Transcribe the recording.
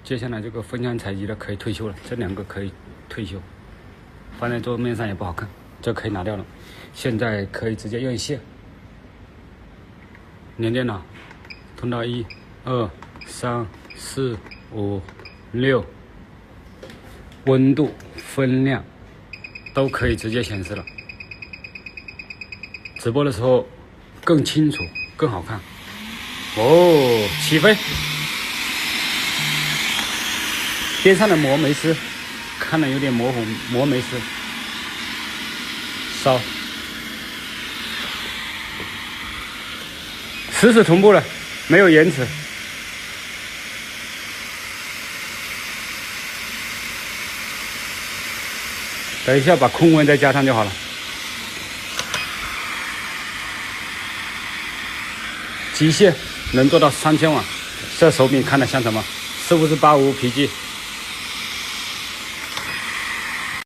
接下来这个分享采集的可以退休了，这2个可以退休，放在桌面上也不好看，这可以拿掉了。现在可以直接院线，连电脑，通道1、2、3、4、5、6，温度、分量都可以直接显示了。直播的时候更清楚、更好看。哦，起飞！边上的膜没湿，看了有点模糊，膜没湿。烧，实时同步了，没有延迟。等一下把控温再加上就好了。极限能做到3000瓦，这手柄看的像什么？是不是85PG？